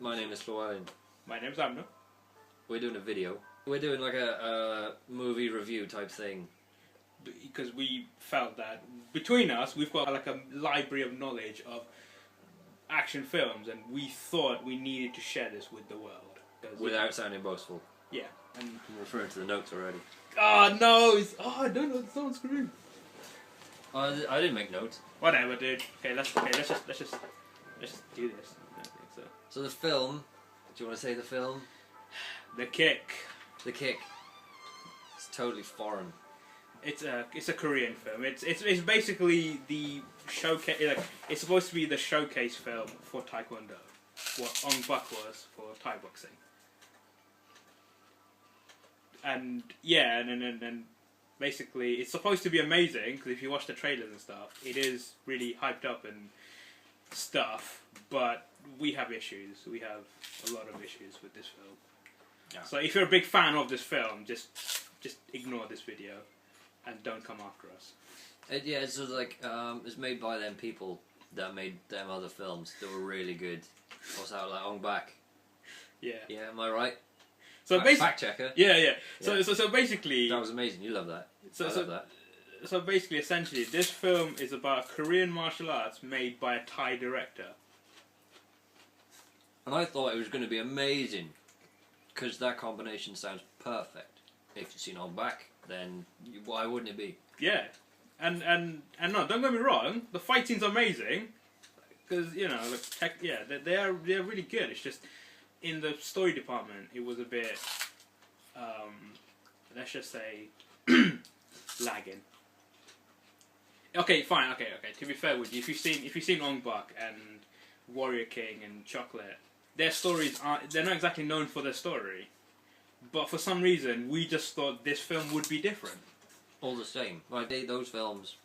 My name is Llewellyn. My name's Amna. We're doing a video. We're doing like a movie review type thing. Because we felt that between us, we've got like a library of knowledge of action films, and we thought we needed to share this with the world. Without sounding boastful. Yeah. And I'm referring to the notes already. oh no! I don't know. It's on screen. I didn't make notes. Whatever, dude. Let's just do this. I think so. So the film. Do you want to say the film? The Kick. The Kick. It's totally foreign. It's a Korean film. It's basically the showcase. Like, it's supposed to be the showcase film for Taekwondo. What Ong Bak was for Thai boxing. And yeah, and basically it's supposed to be amazing because if you watch the trailers and stuff, it is really hyped up and stuff. But we have issues. We have a lot of issues with this film. Yeah. So if you're a big fan of this film, just ignore this video and don't come after us. Yeah, it's sort of like it's made by them people that made them other films that were really good. What's that, like Ong Bak? Yeah. Yeah, am I right? So fact checker. Yeah. So basically, that was amazing. You love that. I love that. So basically, essentially, this film is about Korean martial arts made by a Thai director. And I thought it was going to be amazing because that combination sounds perfect. If you've seen Ong Bak, then why wouldn't it be? Yeah, and no, don't get me wrong. The fight scene's amazing because they're really good. It's just in the story department, it was a bit, let's just say, lagging. Okay, fine. Okay. To be fair with you, if you've seen Ong Bak and Warrior King and Chocolate, their stories they're not exactly known for their story, but for some reason we just thought this film would be different. All the same, like those films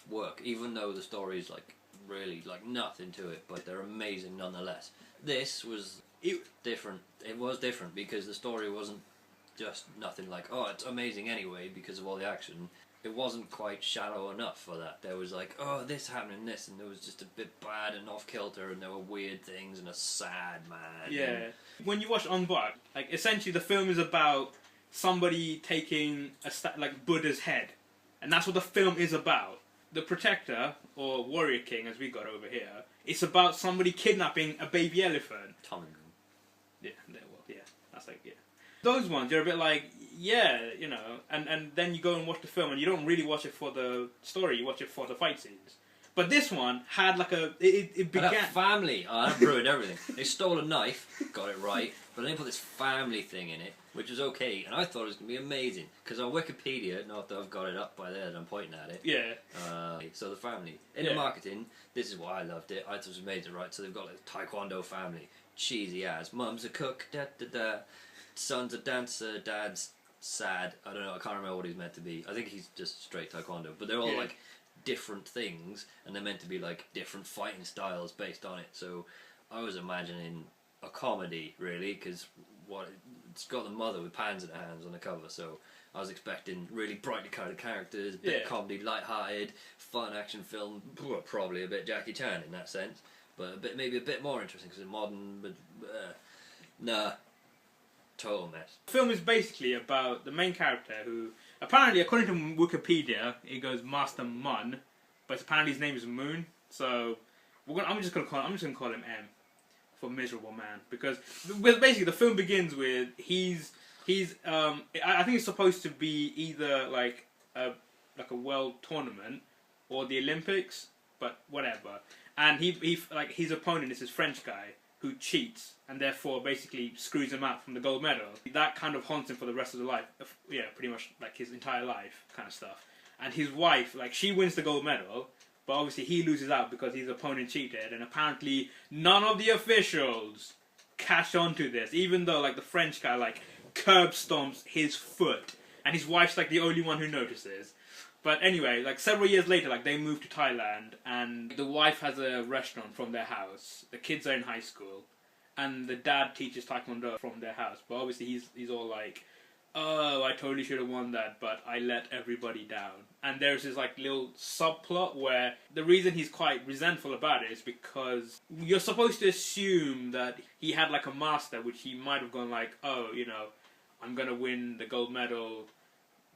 work, even though the story's like really like nothing to it, but they're amazing nonetheless. This was different. It was different because the story wasn't just nothing like, oh, it's amazing anyway because of all the action. It wasn't quite shallow enough for that. There was like, oh, this happening, this, and there was just a bit bad and off kilter, and there were weird things and a sad man. Yeah. When you watch Ong Bak, like essentially the film is about somebody taking like Buddha's head, and that's what the film is about. The Protector, or Warrior King, as we got over here, it's about somebody kidnapping a baby elephant. Tom. Yeah, that's like, yeah. Those ones, you're a bit like, yeah, you know, and then you go and watch the film, and you don't really watch it for the story, you watch it for the fight scenes. But this one had like it began... That family, that ruined everything. They stole a knife, got it right, but then they put this family thing in it, which was okay, and I thought it was going to be amazing. Because on Wikipedia, not that I've got it up by there and I'm pointing at it. Yeah. So the family. In the marketing, this is why I loved it. I thought it was amazing, right? So they've got like Taekwondo family. Cheesy as. Mum's a cook, da-da-da. Son's a dancer, dad's sad. I don't know, I can't remember what he's meant to be. I think he's just straight Taekwondo. But they're all like different things, and they're meant to be like different fighting styles based on it. So I was imagining a comedy, really, because it's got the mother with pans in her hands on the cover, so I was expecting really brightly coloured characters, a bit comedy, light-hearted, fun action film, probably a bit Jackie Chan in that sense, but maybe a bit more interesting because it's modern, but nah, total mess. The film is basically about the main character who, apparently, according to Wikipedia, he goes Master Mun, but apparently his name is Moon, so I'm just gonna call him M. For miserable man, because basically the film begins with he's I think it's supposed to be either like a world tournament or the Olympics, but whatever. And he like his opponent is this French guy who cheats and therefore basically screws him out from the gold medal. That kind of haunts him for the rest of the life. Yeah, pretty much like his entire life kind of stuff. And his wife, like she wins the gold medal. But obviously he loses out because his opponent cheated, and apparently none of the officials catch on to this, even though like the French guy like curb stomps his foot, and his wife's like the only one who notices. But anyway, like several years later, like they move to Thailand, and the wife has a restaurant from their house. The kids are in high school, and the dad teaches Taekwondo from their house. But obviously he's all like, oh, I totally should have won that, but I let everybody down. And there's this like little subplot where the reason he's quite resentful about it is because you're supposed to assume that he had like a master, which he might have gone like, oh, you know, I'm gonna win the gold medal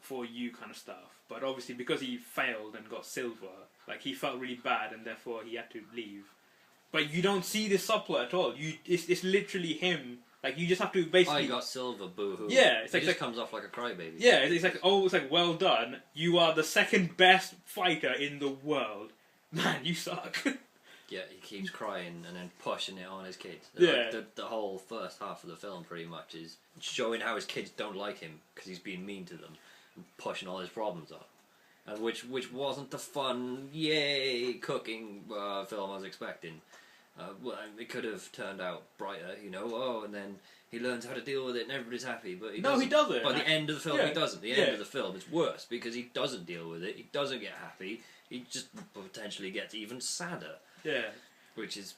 for you kind of stuff. But obviously because he failed and got silver, like he felt really bad and therefore he had to leave. But you don't see this subplot at all. It's literally him. Like you just have to basically. I got silver, boo-hoo. Yeah, it's he like just comes off like a crybaby. Yeah, it's like it's like well done. You are the second best fighter in the world. Man, you suck. Yeah, he keeps crying and then pushing it on his kids. Yeah. Like, the whole first half of the film pretty much is showing how his kids don't like him because he's being mean to them and pushing all his problems on. And which wasn't the fun, yay, cooking film I was expecting. Well, it could have turned out brighter, you know. Oh, and then he learns how to deal with it, and everybody's happy. But he doesn't. He doesn't. By the end of the film, Yeah. he doesn't. The end of the film is worse because he doesn't deal with it. He doesn't get happy. He just potentially gets even sadder. Yeah, Which is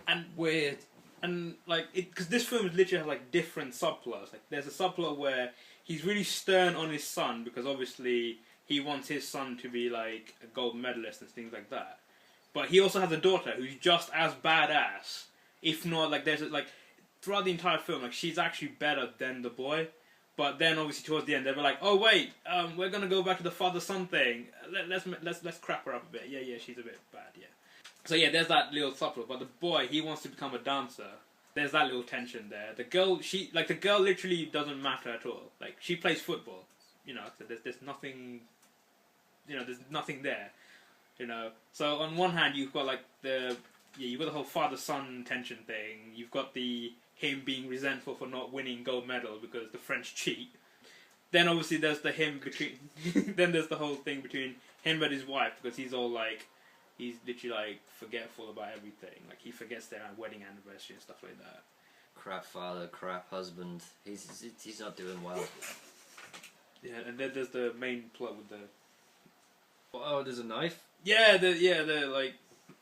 and weird. and like because this film literally has like different subplots. Like there's a subplot where he's really stern on his son because obviously he wants his son to be like a gold medalist and things like that. But he also has a daughter who's just as badass, if not like there's like throughout the entire film like she's actually better than the boy. But then obviously towards the end they were like, oh wait, we're gonna go back to the father-son thing. Let's crap her up a bit. Yeah, she's a bit bad. Yeah. So yeah, there's that little subplot. But the boy, he wants to become a dancer. There's that little tension there. The girl, the girl literally doesn't matter at all. Like she plays football. You know, so there's nothing. You know, there's nothing there. You know, so on one hand you've got like you've got the whole father-son tension thing. You've got him being resentful for not winning gold medal because the French cheat. Then obviously there's then there's the whole thing between him and his wife because he's literally like forgetful about everything. Like he forgets their wedding anniversary and stuff like that. Crap father, crap husband. He's not doing well. Yeah, and then there's the main plot with the. Oh, there's a knife. Because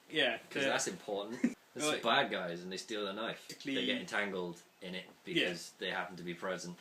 Because that's important. There's some bad guys and they steal a knife. They get entangled in it because they happen to be present.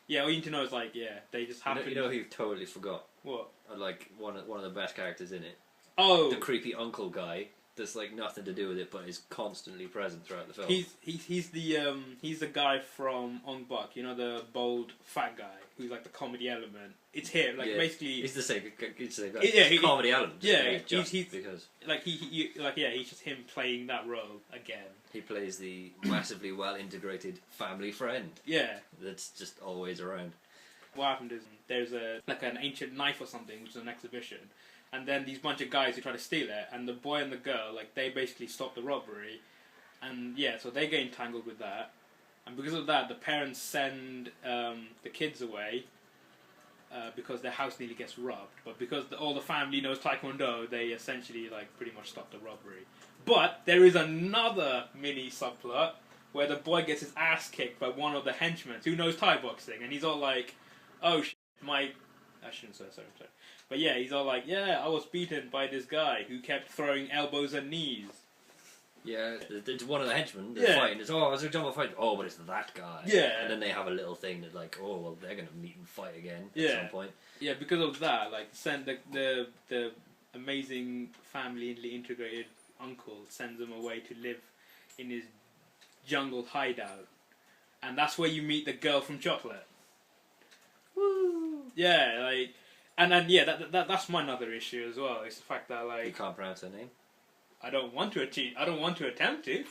Yeah, all you need to know is like they just happen. You know who you totally forgot? What? Like one of the best characters in it. Oh, the creepy uncle guy. There's like nothing to do with it, but is constantly present throughout the film. He's the guy from Ong Bak, you know, the bald fat guy who's like the comedy element. It's him, like basically. He's the same guy. Yeah, comedy element. Yeah, he's because like he's just him playing that role again. He plays the massively well integrated family friend. Yeah, that's just always around. What happened is there's an ancient knife or something, which is an exhibition. And then these bunch of guys who try to steal it, and the boy and the girl, like, they basically stop the robbery. And, so they get entangled with that. And because of that, the parents send the kids away because their house nearly gets robbed. But because all the family knows Taekwondo, they essentially, like, pretty much stop the robbery. But there is another mini subplot where the boy gets his ass kicked by one of the henchmen who knows Thai boxing. And he's all like, oh, I shouldn't say, sorry. But yeah, he's all like, I was beaten by this guy who kept throwing elbows and knees. Yeah, it's one of the henchmen that's fighting. It's, it's a jumbo fight. Oh, but it's that guy. Yeah. And then they have a little thing that like, oh, well, they're going to meet and fight again at some point. Yeah, because of that, like, send the amazing family integrated uncle sends them away to live in his jungle hideout. And that's where you meet the girl from Chocolate. Woo! Yeah, like... And then that's my other issue as well. It's the fact that like you can't pronounce her name. I don't want to attempt to.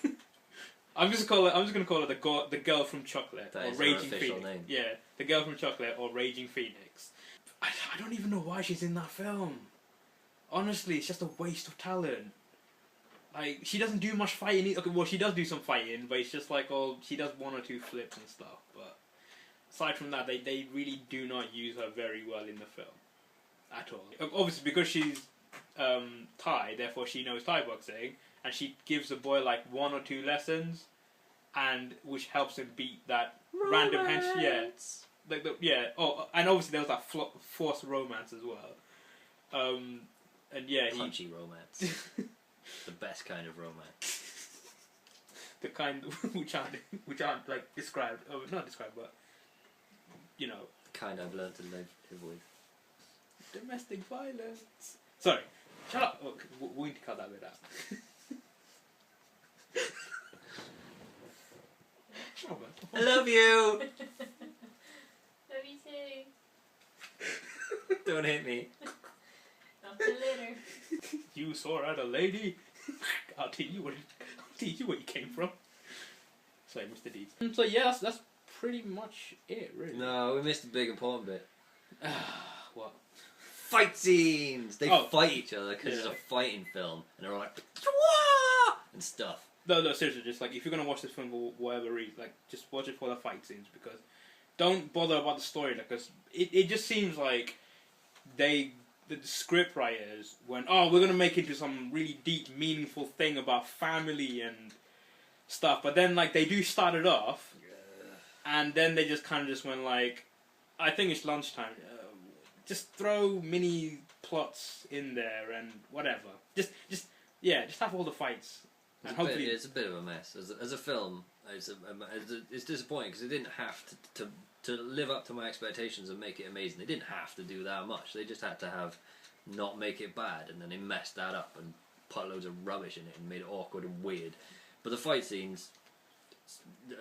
I'm just gonna call her the girl from Chocolate That or is Raging her official Phoenix. name. Yeah, the girl from Chocolate or Raging Phoenix. I don't even know why she's in that film. Honestly, it's just a waste of talent. Like she doesn't do much fighting. Okay, well she does do some fighting, but it's just like she does one or two flips and stuff. But aside from that, they really do not use her very well in the film. At all. Obviously, because she's Thai, therefore she knows Thai boxing, and she gives the boy like 1 or 2 lessons, and which helps him beat that random hench. Oh, and obviously there was that forced romance as well. And punchy romance, the best kind of romance. The kind which aren't like described, not described, but you know, Kind I've learned to live with. domestic violence. Sorry, shut up. Oh, we need to cut that bit out. Shut up, man. I love you! Love you too. Don't hit me. Not till later. You saw at a lady. I'll tell you where you came from. Sorry, Mr. D. So yeah, that's pretty much it, really. No, we missed a big important bit. What? Fight scenes! They fight each other because it's Yeah. a fighting film. And they're all like, "Wah!" and stuff. No, seriously, just like if you're gonna watch this film for whatever reason, like just watch it for the fight scenes because don't bother about the story because it just seems like the script writers went, oh, we're gonna make it into some really deep, meaningful thing about family and stuff, but then like they do start it off, and then they just kind of just went like, I think it's lunchtime. Just throw mini plots in there and whatever. Just have all the fights. And hopefully It's a bit of a mess. As a film, it's disappointing because they didn't have to live up to my expectations and make it amazing. They didn't have to do that much. They just had to not make it bad, and then they messed that up and put loads of rubbish in it and made it awkward and weird. But the fight scenes,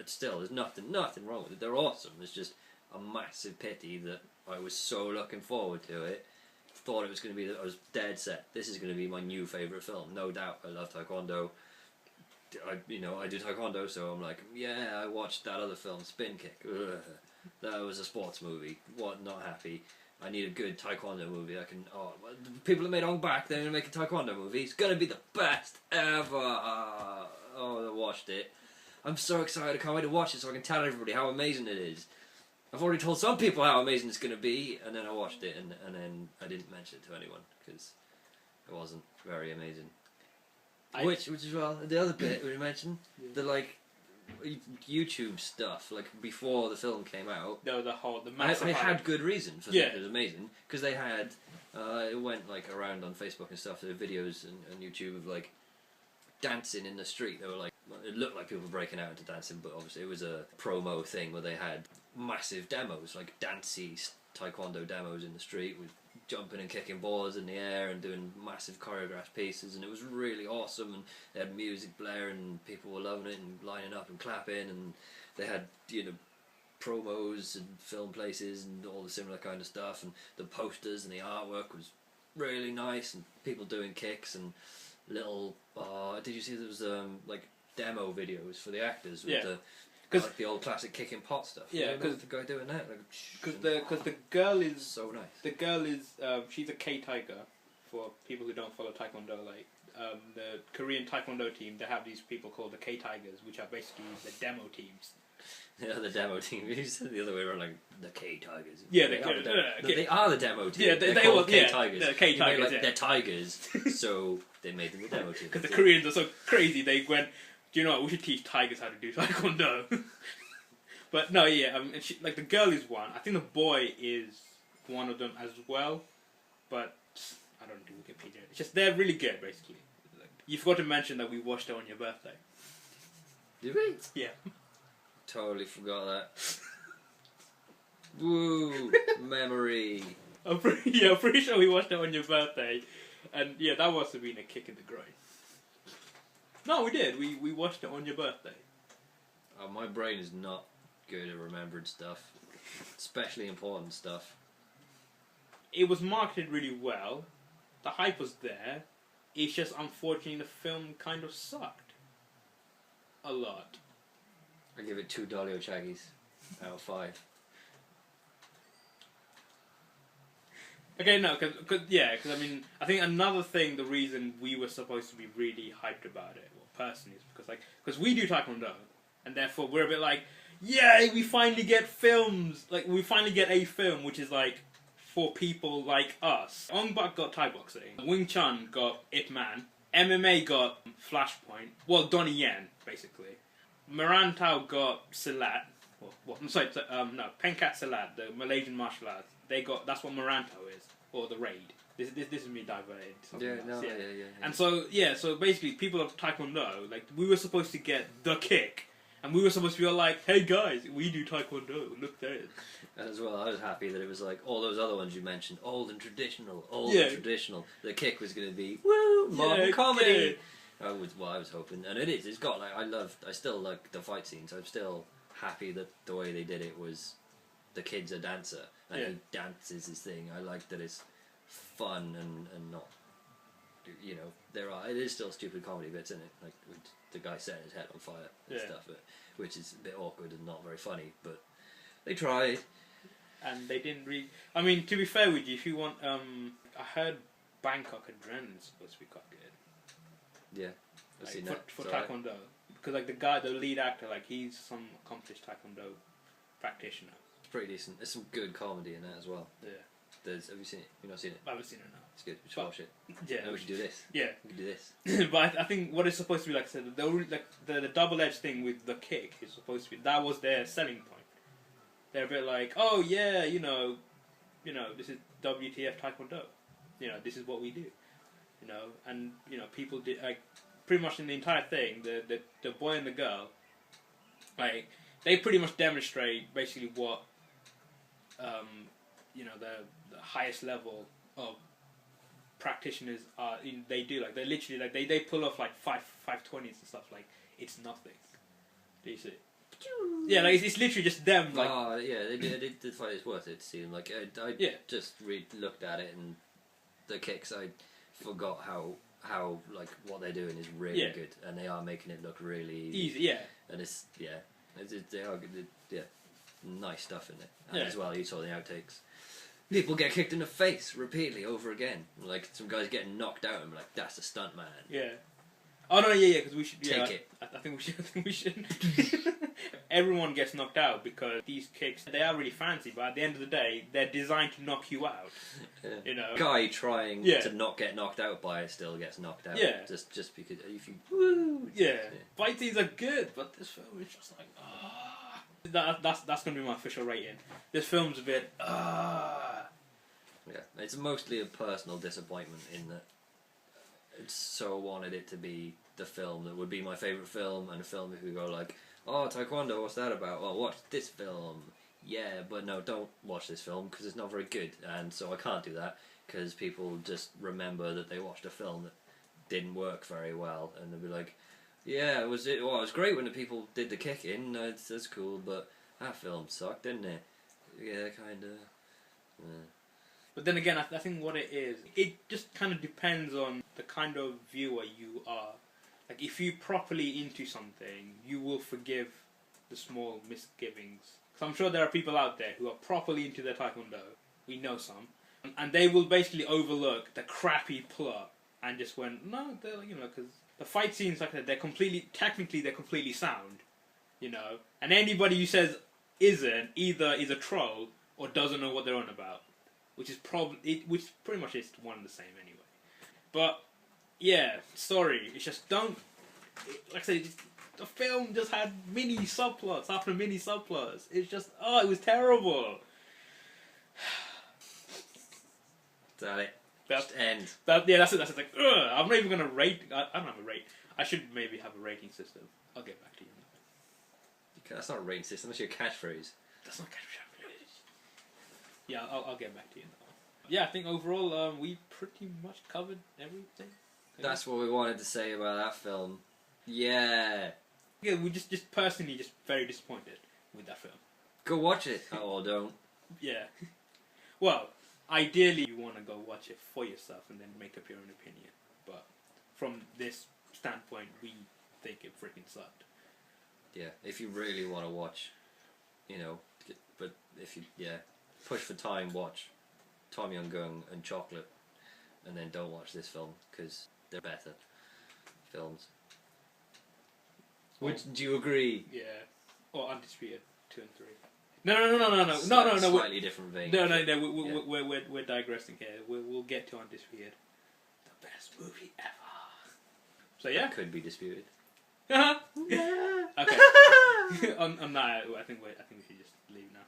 still, there's nothing wrong with it. They're awesome. It's just a massive pity that I was so looking forward to it. Thought it was going to be. I was dead set. This is going to be my new favourite film, no doubt. I love Taekwondo. I do Taekwondo, so I'm like, yeah, I watched that other film, Spin Kick. Ugh. That was a sports movie. What? Not happy. I need a good Taekwondo movie. The people that made Ong Bak, they're going to make a Taekwondo movie. It's going to be the best ever. I watched it. I'm so excited. I can't wait to watch it so I can tell everybody how amazing it is. I've already told some people how amazing it's going to be, and then I watched it, and then I didn't mention it to anyone because it wasn't very amazing. Which is the other bit we mentioned, the like YouTube stuff, like before the film came out. No, the massive. I had good reason for thinking it was amazing because they had it went like around on Facebook and stuff. There were videos on YouTube of like dancing in the street. They were like, it looked like people were breaking out into dancing, but obviously it was a promo thing where they had massive demos, like dancey Taekwondo demos in the street with jumping and kicking balls in the air and doing massive choreographed pieces, and it was really awesome, and they had music blaring and people were loving it and lining up and clapping, and they had promos and film places and all the similar kind of stuff, and the posters and the artwork was really nice, and people doing kicks and little did you see there was like demo videos for the actors with like the old classic kicking pot stuff? Yeah, because the guy doing that, because the girl is so nice. The girl is she's a K Tiger. For people who don't follow Taekwondo, like the Korean Taekwondo team, they have these people called the K Tigers, which are basically the demo teams. Yeah, the demo team. You said the other way around, like the K Tigers. Yeah, they are the demo team. Yeah, they're called K Tigers. The K Tigers. They're tigers, so they made them the demo team. Because the Koreans are so crazy, they went, do you know what? We should teach tigers how to do Taekwondo. But no, yeah, and the girl is one. I think the boy is one of them as well. But I don't do Wikipedia. It's just they're really good, basically. You forgot to mention that we watched it on your birthday. Did we? Yeah. Totally forgot that. Woo! Memory. I'm pretty sure we watched it on your birthday. And yeah, that must have been a kick in the groin. No, we did. We watched it on your birthday. Oh, my brain is not good at remembering stuff. Especially important stuff. It was marketed really well. The hype was there. It's just unfortunately the film kind of sucked. A lot. I give it 2 Dolly Ochagis out of 5. Okay, no, because I mean, I think another thing, the reason we were supposed to be really hyped about it, well, personally, is because we do Taekwondo, and therefore we're a bit like, yay, we finally get films, like, we finally get a film which is like, for people like us. Ong Bak got Thai boxing, Wing Chun got Ip Man, MMA got Flashpoint, well, Donnie Yen, basically. Marantau got Silat, Pencat Silat, the Malaysian martial arts. That's what Marantau is, or the Raid. This is me diverted. Yeah. And so basically, people of Taekwondo, like, we were supposed to get the kick, And we were supposed to be all like, hey guys, we do Taekwondo, look there. And as well, I was happy that it was like all those other ones you mentioned, old and traditional, Yeah. and traditional. The kick was going to be woo modern comedy. Yeah. I was hoping, and it is. It's got like I still like the fight scenes. I'm still happy that the way they did it was, the kid's a dancer and Yeah. he dances his thing. I like that it's fun and not, you know, it is still stupid comedy bits in it, like with the guy setting his head on fire and Yeah. stuff, which is a bit awkward and not very funny, but they tried. And they didn't really... I mean, to be fair with you, if you want... I heard Bangkok Adrenaline is supposed to be quite good. Yeah, I've seen that. For It's alright. Taekwondo. Because like the lead actor, like he's some accomplished Taekwondo practitioner. It's pretty decent. There's some good comedy in that as well. Yeah. Have you seen it? You've not seen it? I haven't seen it now. It's good. We should But- watch it. Yeah. No, we should do this. Yeah. We can do this. But I think what it's supposed to be, like I said, the double-edged thing with the kick is supposed to be, that was their selling point. They're a bit like, oh yeah, you know, this is WTF Taekwondo. You know, this is what we do. You know, and you know, people did like pretty much in the entire thing. The boy and the girl, like they pretty much demonstrate basically what, you know, the highest level of practitioners are. They do like they literally like they pull off like 520s and stuff. Like it's nothing. Do you see? Yeah, like it's literally just them. Like yeah, they did fight. It's worth it to see them. Like I Yeah. just looked at it and the kicks. I forgot how like what they're doing is really Yeah. good, and they are making it look really easy, yeah. And they are good. Yeah, nice stuff in it. And Yeah. as well, you saw the outtakes. People get kicked in the face repeatedly over again. Like some guys getting knocked out, and I'm like, that's a stunt man. Yeah. Oh no, yeah, because we should Take it. I think we should. I think we should. Everyone gets knocked out because these kicks, they are really fancy, but at the end of the day, they're designed to knock you out. Yeah. You know. Guy trying Yeah. to not get knocked out by it still gets knocked out. Yeah. Just because if you woo. Yeah. Fight scenes are good, but this film is just like that's gonna be my official rating. This film's a bit Yeah, it's mostly a personal disappointment in that I so wanted it to be the film that would be my favourite film, and a film if we go like, oh, Taekwondo, what's that about? Well, watch this film. Yeah, but no, don't watch this film because it's not very good, and so I can't do that because people just remember that they watched a film that didn't work very well, and they'll be like, yeah, it was great when the people did the kicking, that's cool, but that film sucked, didn't it? Yeah, kinda. But then again, I think what it is, it just kind of depends on the kind of viewer you are. Like, if you're properly into something, you will forgive the small misgivings. So I'm sure there are people out there who are properly into their Taekwondo. We know some. And they will basically overlook the crappy plot and just went, no, you know, because the fight scenes, like that, they're completely sound, you know. And anybody who says isn't, either is a troll or doesn't know what they're on about. Which pretty much is one and the same anyway. But yeah, sorry, it's just like I said, the film just had mini subplots after mini subplots. It's just it was terrible. Is that it? That's Just end. that's it. That's it. Like, I'm not even gonna rate. I don't have a rate. I should maybe have a rating system. I'll get back to you. That's not a rating system, that's your catchphrase. That's not catch. Yeah, I'll get back to you. Yeah, I think overall we pretty much covered everything. That's what we wanted to say about that film. Yeah. Yeah, we just personally just very disappointed with that film. Go watch it. Oh, don't. Yeah. Well, ideally you want to go watch it for yourself and then make up your own opinion. But from this standpoint, we think it freaking sucked. Yeah, if you really want to watch, you know, but if you, push for time, watch Tom Yum-Goong and Chocolate, and then don't watch this film, because they're better films. Do you agree? Yeah. Or Undisputed 2 and 3. No. Slightly different vein. No. We're digressing here. We'll get to Undisputed. The best movie ever. So yeah. Could be disputed. Okay. on that, I think we should just leave now.